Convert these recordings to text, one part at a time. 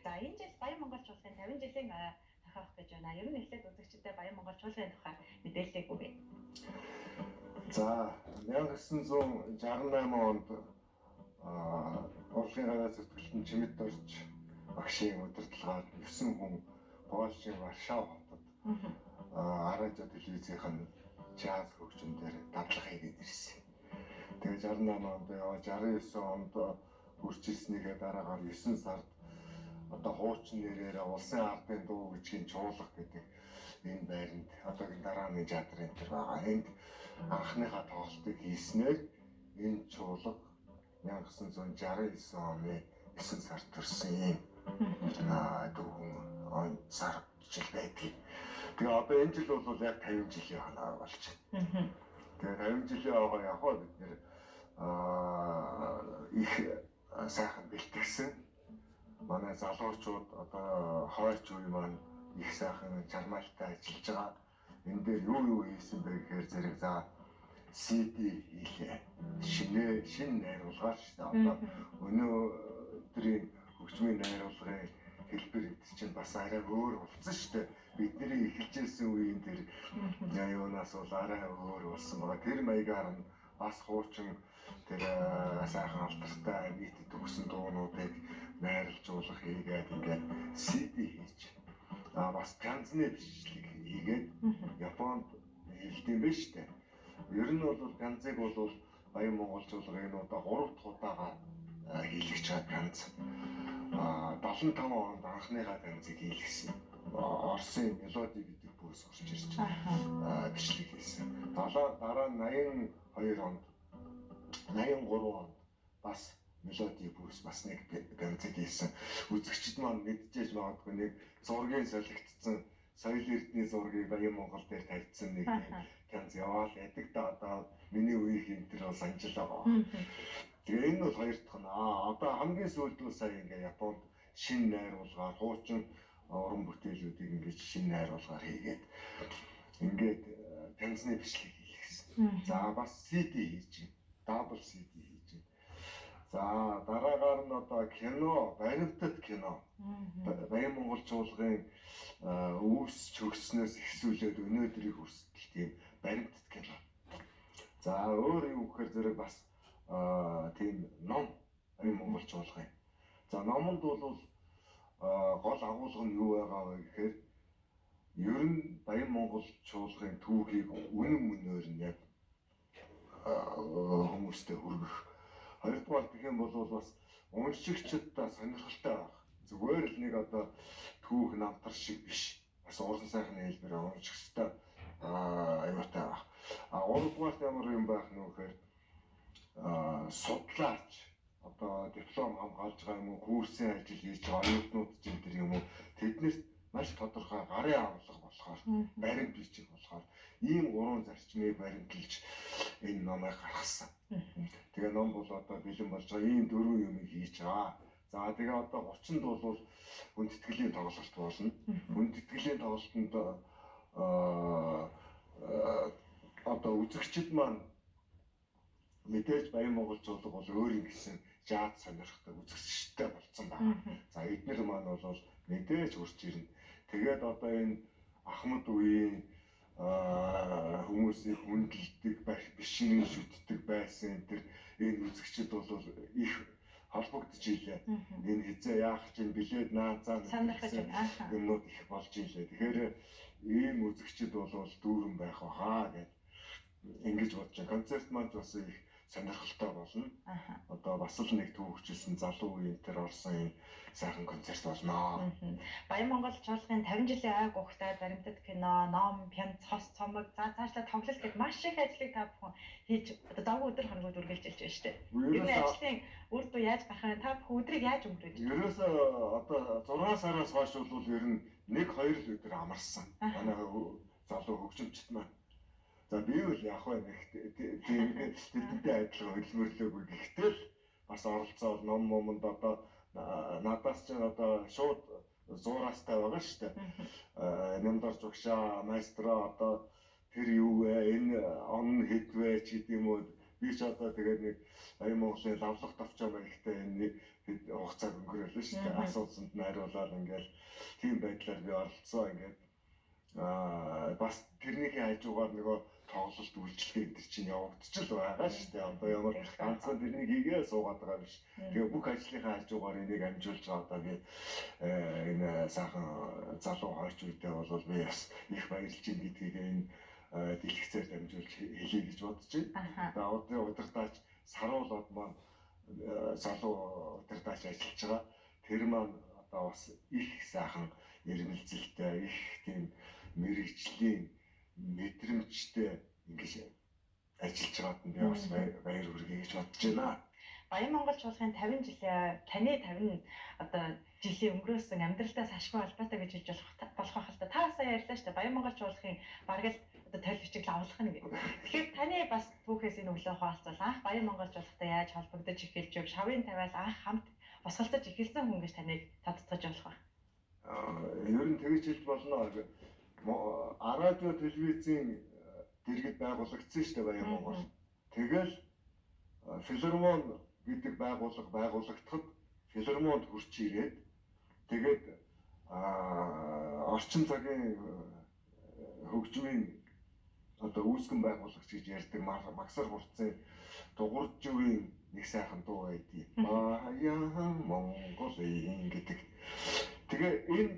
За энэ жил Баян Монголчуудын 50 жилийн тохиох гэж байна. Ер нь эхлээд үзэгчдэд Баян Монголчуудын тухай мэдээлэл өгье. За 1968 онд Урлагийн гараа зүтгэлтэн Чимэд орж багшийн удирдлагаар 9 хүн Польшийн Варшав хотод радио телевизийн жаз хөгжим дээр дадлага хийгээд ирсэн. Тэгээ 68 онд 69 онд хүрч ирснийхээ дараагаар 9 сард одоо хуучин нэрээр Улсын ардын дуу бичгийн чуулга гэдэг энэ байранд одоогийн дарааны театрын тэр байгаа. Энд анхныхаа тоглолтыг хийснээр энэ чуулга 1969 оны 9 сард төрсэн юм. Дүүхэн сар жил байдаг. Тэгээ одоо энэ жил бол яг 50 жилийн ханаа болж байна. Тэгээ 50 жилийн аваа яг бид нэр их сайхан бэлтгэсэн. Манай залуучууд одоо хойч үе маань их сайхан чармайлтай ажиллаж байгаа. Энэ дээр юу хийсэн бэ гэхээр зэрэг за CD хийлээ. Шинэ найруулгаар шүү дээ. Одоо өнөө өдрийн хөгжмийн найруулгын хэлбэр гэдэг чинь бас арай өөр болсон шүү дээ. Бидний эхэлж ирсэн үеийн тэр юунаас бол арай өөр болсон байгаа. Тэр маягаар нь бас хуучин тэр сайхан алдартай нийтэд төгсөн дуунуудыг найруулжуулах хийгээд ингээд CD хийж бас пянзны бичлэг хийгээд Японд хэлдэм байж тээ. Ер нь бол пянзыг бол Баян Монголчууд энэ удаа 3 дахь удаага хийлгэж байгаа пянз. 75 онд анхныхаа пянзыг хийлгэсэн. Оросын мелоди гэдэг бүс орж ирж бичлэг хийсэн. Дараа нь 82 онд 83 онд бас мелоди бүс бас нэг пянзыг хийсэн. Үзэгчд маань мэдчихэж магадгүй нэг зургийн солигдсон соёл эрдэнэ зургийг Баян Монгол дээр тавьсан нэг пянз яваал ядаг да одоо миний үеийн тэр бол санджил байгаа. Тэгээ энэ бол хоёр дахь нь одоо хамгийн сүүлд нь сая ингээ Японд шинэ найруулгаар хуучин уран бүтээлүүдийг ингээд шинэ найруулгаар хийгээд ингээд пянзны бичлэг хийлгэсэн. За бас CD хийж байна. Дабл CD хийж байна. За дараагаар нь одоо кино, баримтат кино. Баян Монгол чуулгын үүсч өгснөөс ихсүүлээд өнөөдрийг хүртэл тийм баримтат кино. За өөр юу гэхээр зэрэг бас тийм ном Баян Монгол чуулгын. За номонд бол гол агуулга нь юу байгаа вэ гэхээр ер нь Баян Монгол чуулгын түүхийг үнэн мөнөөр нь яг хүмүүстээ хүргэх. Хоёрдугаар гэх юм бол бас уншигчдаа сонирхолтой байх. Зүгээр л нэг одоо түүх намтар шиг биш. Бас уран сайхны хэлбэр уншигчдаа аюутай байх. Гуравдугаар ямар юм байх нь вэ гэхээр судлаач одоо диплом хамгаалж байгаа юм уу, курсын ажил хийж байгаа оюутнууд чинь тэр юм уу тэднэрт маш тодорхой гарын авлага болохоор баримт бичих болохоор ийм гурван зарчмыг баримтлж энэ номыг гаргасан. Тэгээ ном бол одоо бэлэн болж байгаа ийм дөрвөн юм хийж байгаа. За тэгээ одоо 30-нд бол хүндэтгэлийн тоглолт болно. Хүндэтгэлийн тоглолтод одоо үзэгчд маань мэдээж Баян Монгол чуулга бол өөрийн гэсэн жаз сонирхтой үзэгчтэй болсон байна. За эдгээр маань бол мэдээж урьж ирнэ. Тэгээд одоо энэ Ахмад үеийн хүмүүсийг хүндэлдэг, бишрийн шүтдэг байсан энэ үзэгчд бол их холбогдож илээ. Энэ хизээ яах чинь билет наацаа юмнууд их болж илээ. Тэгэхээр ийм үзэгчд бол дүүрэн байх баха гэж ингэж бодож байна. Концерт маань бас их сонирхолтой болно. Одоо бас л нэг түүхчилсэн залуу үеийн тэр орсон юм сайхан концерт болно. Баян Монгол чуулгын 50 жилийн айг ухтаа баримтат кино, ном, пянз, хос, цомог, цаашлаа тоглолт гэдэг маш их ажлыг та бүхэн хийж одоо завгүй өдөр хоногуд үргэлжилж байна шүү дээ. Энэ ажлын үр дүн яаж гарах вэ? Та бүхэн өдрийг яаж өнгөрөөж байна? Ерөөсөө одоо 6 сараас хойш бол ер нь 1-2 л өдөр амарсан. Манай залуу хөгжимчт маань. За би бол яг хөө тийм тэдэнтэй адилхан хөлмөрлөөгүй. Гэхдээ л бас оролцоод ном момонд одоо надаас ч одоо шууд зураастай байгаа шүү дээ. Нямдар жугшаа, майстро одоо тэр юу вэ? Энэ он хэд вэ ч гэдэг юм уу. Би ч одоо тэгээд нэг Баян Монголын лавлах тавчаа маягтай энэ хугацааг өнгөрөөлөө шүү дээ. Асуулсанд найруулаад ингээл тийм байдлаар би оролцсон ингээд бас тэрнийхээ хажуугаар нөгөө тоглолт үйлчлэгээ гэдэг чинь явагдчих л байгаа шүү дээ. Одоо ямар ганцхан тэрнийг хийгээ суугаад байгаа биш. Тэгээ бүх ажлынхаа хажуугаар энийг амжуулж байгаа. Одоо би энэ сайхан залуу хойч үедээ бол би бас их баярлж ин гэдгийг энэ дэлгэцээр дамжуулж хэлье гэж бодож байна. Одоо удирдаач саруулууд маань залуу удирдаач ажиллаж байгаа. Тэр маань одоо бас их сайхан ирмэлзэлтэй, их тийм мэрэгжлийн мэдрэмжтэй ингэж ажиллаж байгаад нь би бас баяр хүргэе гэж бодож байна. Баян Монгол чуулгын 50 жилийн таны 50 одоо жилийн өнгөрөөсөн амьдралдаа ашгүй холбоотой гэж хэлж болох байх л та. Та сая ярьлаа шүү дээ. Баян Монгол чуулгын бараг л одоо тойл бичиг авлах нь гэх. Тэгэхээр таны бас түүхээс энэ өглөө хаалцвал анх Баян Монгол чуулгатай яаж холбогдож эхэлж өг шавын тавиал анх хамт босголдож эхэлсэн хүн гэж таныг тодтогч болох ба. Ер нь тэгж хэлж болно. Радио телевизийн дэргэд байгуулагдсан шүү дээ Баян Монгол. Тэгэл филармон гэдэг байгууллага байгуулагдахад филармонд хурч ирээд тэгээд орчин цагийн хөгжмийн одоо үүсгэн байгуулагч гэж ярьдаг Магсар хурцын дугуйжийн нэг сайхан дуу байдгийг Баян Монголын гэдэг. Тэгээ энэ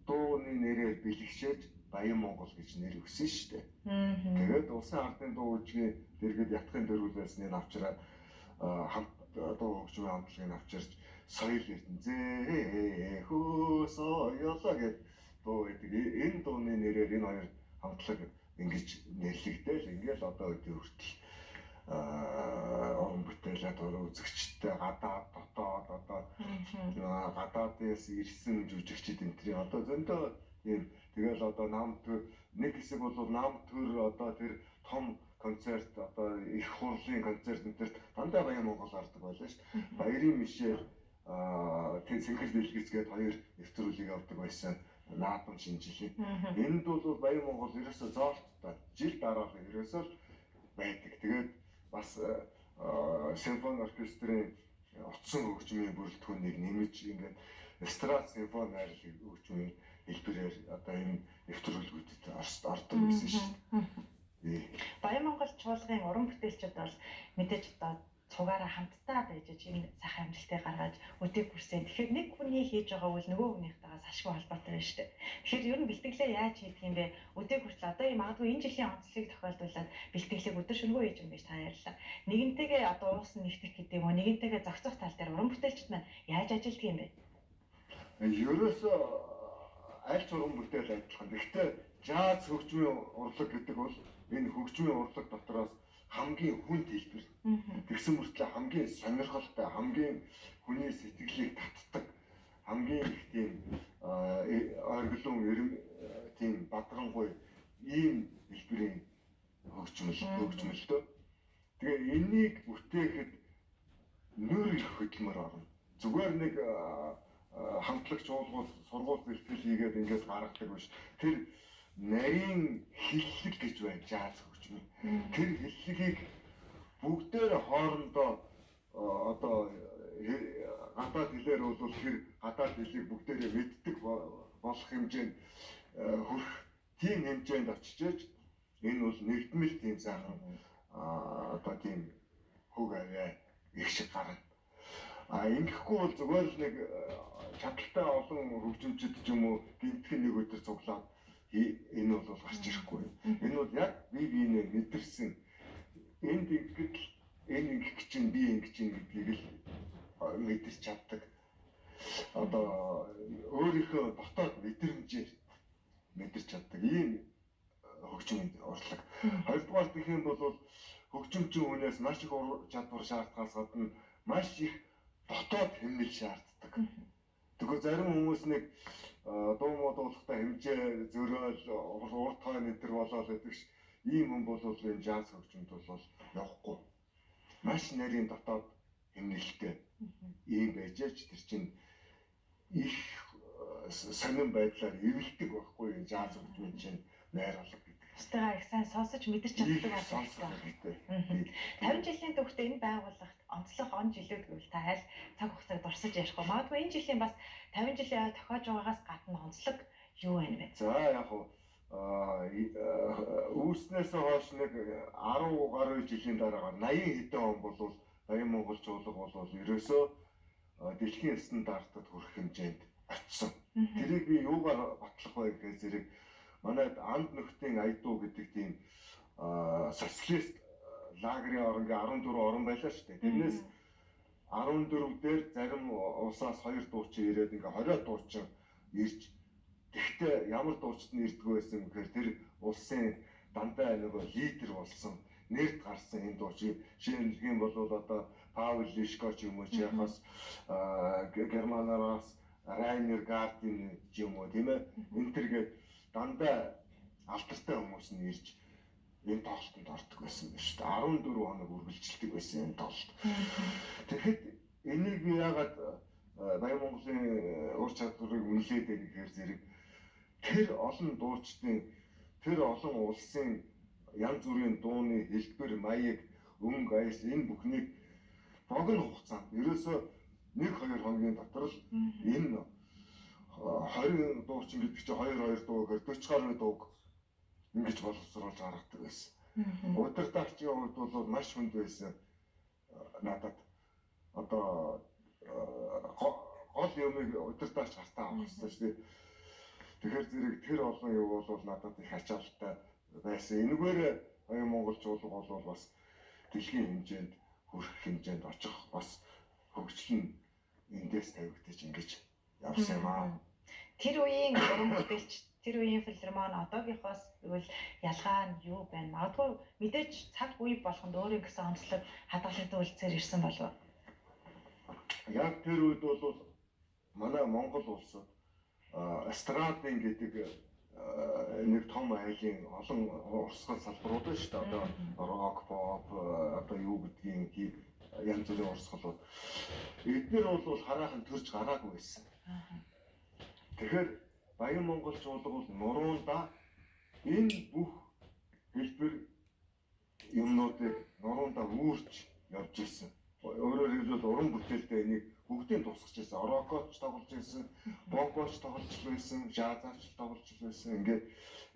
дууны нэрээр бэлгшээж Баян Монгол гэж нэр өгсөн шүү дээ. Тэгээд улсын ардын дуу үжгийн дэргэд ятгахын дөрвөлөөсний авчраад хамт дуу хөгжмийн хамтлагыг авчирч соёл эрдэнэ хөө соёлоо гэдэг дуу байдаг. Энэ дууны нэрээр энэ хоёр хамтлаг ингэж нэрлэгдээл ингээл одоо өдөө хүртэл он бүтээлээд үзэгчтэй гадаад дотоод одоо гадаадээс ирсэн жүжигчид энтрийн одоо зөндөө ийм тэгэл одоо нам төр нэг хэсэг бол нам төр одоо тэр том концерт одоо их хурлын концерт энтерт дандаа Баян Монгол гардаг байлаа шүү дээ. Баярын Мишель тэр Сэнхэр дэлгэцгээд хоёр нэвтрүүлгийг авдаг байсан наадам шинжилгээ. Энд бол Баян Монгол ерөөсөө зоолттой жил дараах ерөөсөө байдаг. Тэгээд бас симфони оркестрийн утсан хөгжмийн бүрэлдэхүүнийг нэмж ингээд эстрад симфони найруулгын хөгжмийн хэлбэрээр одоо энэ нэвтрүүлгүүдэд ордог гэсэн шүү дээ. Баян Монгол чуулгын уран бүтээлчид бол мэдээж одоо цугаараа хамтдаа байж энэ сайхан амжилтыг гаргаж өдийг хүрсэн. Тэгэхээр нэг хүний хийж байгаа үйл нөгөө хүнийхтэйгээс ашгүй холбоотой байна шүү дээ. Тэгэхээр ер нь бэлтгэлээ яаж хийдэг юм бэ? Өдийг хүртэл одоо магадгүй энэ жилийн онцлогийг тохиолдуулаад бэлтгэлийг өдөр шөнөгүй хийж юм гэж та ярьлаа. Нэгэнтэйгээ одоо уус нь нэгтгэх гэдэг юм уу? Нэгэнтэйгээ зохицох тал дээр уран бүтээлчид маань яаж ажилладаг юм бэ? Ерөөсөө аль ч уран бүтээл адилхан. Гэхдээ жаз хөгжмийн урлаг гэдэг бол энэ хөгжмийн урлаг дотроос хамгийн хүнд хэлбэр. Тэгсэн мөртлөө хамгийн сонирхолтой, хамгийн хүний сэтгэлийг татдаг, хамгийн их тийм оргилон тийм бадрангуй ийм хэлбэрийн хөгжмөлтөө. Тэгээ энийг бүтээхэд нөр их хөдөлмөр орно. Зүгээр нэг хамтлагч уулгуул сургууль бэлтгэл хийгээд ингээд гаргадаг биш. Тэр нарийн хиллэг гэж байна жаз хөгжмийн. Тэр хиллэгийг бүгдээр хоорондоо одоо гадаад хэлээр бол тэр гадаад хэлийг бүгдээрээ мэддэг болох хэмжээнд хүрэх тийм хэмжээнд очиж энэ бол нэгдмэл тийм сайхан одоо тийм хөг аваа их шиг гарна. Ингэхгүй бол зүгээр л нэг чадaltaй олон хөгжимчд ч юм уу гинтхэн нэг өдөр цуглаад энэ бол гарч ирэхгүй. Энэ бол яг бие биенээ мэдэрсэн энд ингэхэд энэ ингэх чинь би ингэ чинь гэдгийг л мэдэрч чаддаг. Одоо өөрийнхөө дотоод мэдрэмжээр мэдэрч чаддаг ийм хөгжмийн урлаг. Хоёрдугаар гэх юм бол хөгжимчин хүнээс маш их ур чадвар шаардлагаас гадна маш их дотоод хэмнэл шаарддаг. Тэгэхээр зарим хүмүүс нэг дуу модуулахтай хэмжээ зөрөөл урт хойно энэ болоод байдаг ш. Ийм хүн бол энэ жаз хөгжимд бол явахгүй. Маш нарийн дотоод хэмнэлтэй ийм байж тэр чинь их сонирн байдлаар эвэлдэг байхгүй энэ жаз хөгжмийн чинь найруулга гэдэг Стага их сайн сонсож мэдэрч чаддаг болсон. 50 жилийн түүхтэй энэ байгууллагт онцлог он жилүүд гэвэл та аль цаг хугацааг дурсаж ярих уу? Магадгүй энэ жилийн бас 50 жилийн тохиож байгаагаас гадна онцлог юу байна вэ? За яг үүснээс хойш нэг 10 гаруй жилийн дараа 80 хэдэн он бол Баян Монгол чуулга бол ерөөсөө дэлхийн стандартад хүрэх хэмжээнд очсон. Тэрийг би юугаар батлах вэ гэхээр зэрэг манай анд нөхдийн Айдуу гэдэг тийм социалист лагерийн оронгийн 14 орон байлаа шүү дээ. Тэрнээс 14 дээр зарим улсаас 2 дуучин ирээд ингээ 20 дуучин ирж тэгтээ ямар дуучид ирдгүү байсан гэхээр тэр улсын дандаа нөгөө лидер болсон нэрд гарсан энэ дуучин жишээлх юм бол одоо Паул Лишко ч юм уу Чехос Германараас Райнер Гардин ч юм уу тийм ээ энэ төргээд дандаа алдартай хүмүүс нь ирж энэ тоглолтод ордог байсан байна шүү дээ. 14 хоног үргэлжилдэг байсан энэ тоглолт. Тэгэхэд энийг би яагаад Баян Монголын ур чадварыг үнэлээд байна гэхээр зэрэг тэр олон дуучдын тэр олон улсын янз бүрийн дууны хэлбэр маяг өнгө аяс энэ бүхнийг богино хугацаанд ерөөсөө 1-2 хоногийн дотор л энэ 20 дуучин гэдэг чинь 2 дуу гэхээр 40 гаруй дууг ингэж боловсруулж гаргадаг байсан. Удирдагчийн хувьд бол маш хүнд байсан. Надад одоо гол юмыг удирдагч хартаа авах хэрэгтэй шүү дээ. Тэгэхээр зэрэг тэр олон юу бол надад их ачаалттай байсан. Энэгээр Баян Монгол чуулга бол бас дэлхийн хэмжээнд хүрэх хэмжээнд очих бас хөгжил нь эндээс тавигдаж ингэж явсан юм аа. Тэр үеийн уран бүтээлч, тэр үеийн филармон одоогийнхоос гэвэл ялгаа нь юу байна? Магадгүй мэдээж цаг үе болгонд өөрийн гэсэн онцлог хадгалагтай үлцээр ирсэн болов. Яг тэр үед бол манай Монгол улсад эстрадын гэдэг нэг том айлын олон урсгал салбарууд байна шүү дээ. Одоо рок, поп, одоо юу гэдгийг янз бүрийн урсгалууд. Эдгээр бол хараахан төрж гараагүй байсан. Тэгэхээр Баян Монгол чуулга бол нуруундаа энэ бүх хэлбэр юмнуудыг нуруундаа үүрч явж ирсэн. Өөрөөр хэлбэл уран бүтээлдээ энийг бүгдийг тусгаж ирсэн. Рокоч тоглож ирсэн, бокоч тоглож байсан, жазаач тоглож байсан. Ингээд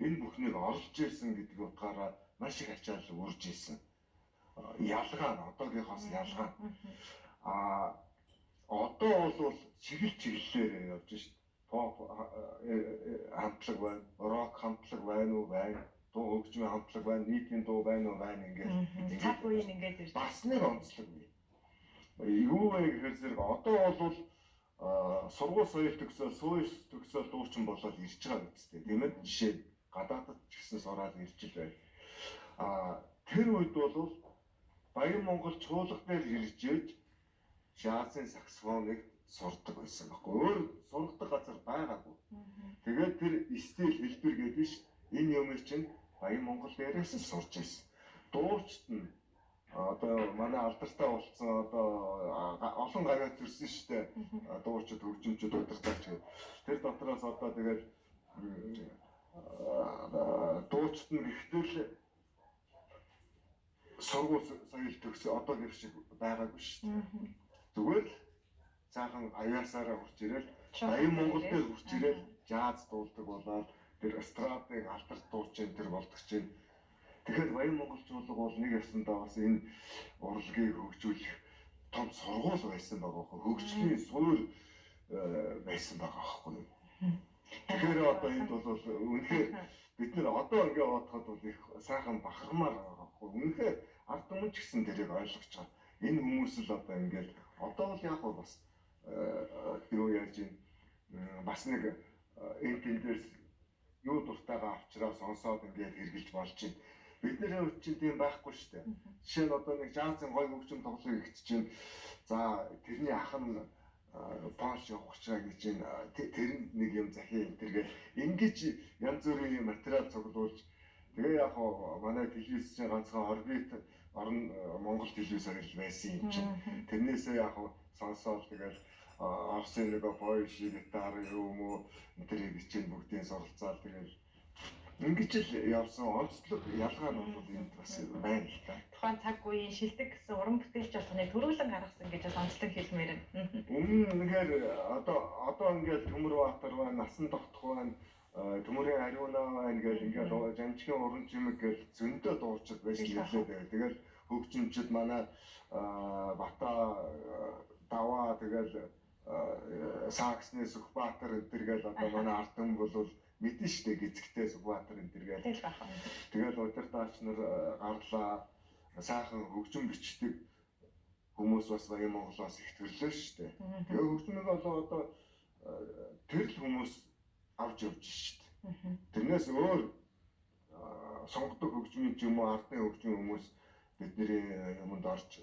энэ бүхнийг орлож ирсэн гэдэг утгаараа маш их ачаалал үрж ирсэн. Ялгаа нь одоогийнхоос ялгаа. Одоо бол чиглэлээр явж шít. Поп хамтлаг байна, рок хамтлаг байна уу байна, дуу хөгжмийн хамтлаг байна, нийтийн дуу байна уу байна ингээд цаг үеийн ингээд ирж бас нэг онцлог бий. Юу вэ гэхээр зэрэг одоо бол сургууль соёл төгсөөл дуучин болоод ирж байгаа үстэй тийм ээ. Жишээ гадаадд ч гэсэн сураад ирж л байна. Тэр үед бол Баян Монгол чуулга дээр ирж ээж жазын саксофоныг сурдаг байсан байхгүй. Өөр сургадаг газар байгаагүй. Тэгээд тэр стил хэлбэр гэдэг ш энэ юм чинь Баян Монгол дээрээс л сурч ирсэн. Дуучид нь одоо манай алдартай болсон одоо олон гавьяа төрсөн штэ дуучид хөгжимчид удирдагч гэдэг. Тэр дотроос одоо тэгээд дуучид нь гэхдээ сургууль соёл төгсөө одоогийн шиг байгаагүй штэ. Зүгээр л цаахан аяасаараа хурж ирэл Баян Монгол дээр хурж ирэл жаз дуулдаг болоод тэр эстрадын алдарт дуучин тэр болдог чинь. Тэгэхээр Баян Монгол чуулга бол нэг ясандаа бас энэ урлагийг хөгжүүлэх том сургууль байсан байгаа хөө хөгжлийн суурь байсан байгаа байхгүй. Тэгэхээр одоо энд бол үнэхээр бид нэр одоо ингээ бодоход бол их сайхан бахармаар байгаа байхгүй. Үнэхээр ард түмэн ч гэсэн тэрийг ойлгож байгаа. Энэ хүмүүс л одоо ингээл одоо бол яг бас юу яаж юм бас нэг энэ тэндээс юу дуртайгаа авчраа сонсоод ингээд хэрглэж болж байна. Бидний хувьд чинь тийм байхгүй шүү дээ. Жишээ нь одоо нэг жазын гой хөгжим тоглох ихт чинь за тэрний ах нь Польш явах гэж байгаа гэж тэр нэг юм захиа энэ тэргээ ингэж янз бүрийн материал цуглуулж тэгээ яг манай телевизийн ганцхан орбит орон Монгол телевизээр л байсан юм чинь тэрнээсээ яг сонсоод тэгэл Орсын нэг пойш гитар юм уу энэ тэрийг чинь бүгдийн суралцаад тэгэл Ингэж л явсан онцлог ялгаа нь бол энд бас байна л та. Тухайн цаг үеийн шилдэг гэсэн уран бүтээлч болгоныг төрүүлэн гаргасан гэж бас онцлог хэлмээр байна. Өмнө нэгээр одоо ингээд Төмөрбаатар байна, Насан тогтох байна, Төмөрийн Ариунаа байна гэж ингээд Жанчгийн уран чимэг гэж зөндөө дуучид байсан хэлээд байна. Тэгэл хөгжимчд манай Бата Даваа тэгэл Саксны Сүхбаатар энэ гэж одоо манай ардын бол мэдэн штэ гизгтэй Сүхбаатар энэ гэж. Тэгэл удирдаач нар гарлаа сайхан хөгжим бичдэг хүмүүс бас Баян Монголоос их төрлөө штэ. Тэгээ хөгжмийг одоо тэр л хүмүүс авч явж штэ. Тэрнээс өөр сонгодог хөгжмийн ч юм уу ардын хөгжмийн хүмүүс бидний юмд орж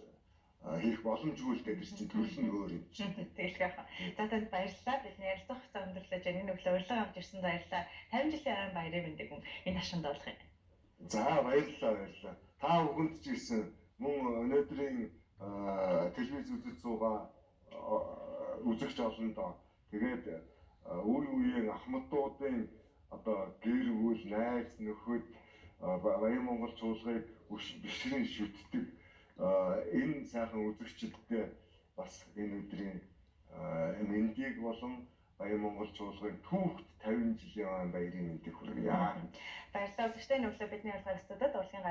хийх боломжгүй л гэдэг чинь төрөл нь өөр юм чинь. Тэгэл яах. За танд баярлалаа. Бидний ярилцах хугацаа өндөрлөж энэ өглөө урилга авч ирсэн баярлалаа. 50 жилийн арай баярын мэндийг энэ хашаанд оолох юм. За баярлалаа. Та бүхэнд ч ирсэн мөн өнөөдрийн телевиз үзэж суугаа үзэгч олондоо тэгээд үе үеийн ахмадуудын одоо гэр бүл найз нөхөд Баян Монгол чуулгыг бишрэн шүтдэг энэ сайхан үзэгчдтэй бас энэ өдрийн мэндийг болон Баян Монгол чуулгын түүхт 50 жилийн баярын мэндийг хүргье. Баярлалаа. Үзэгчдээ өглөө бидний алгаа студид урлагийн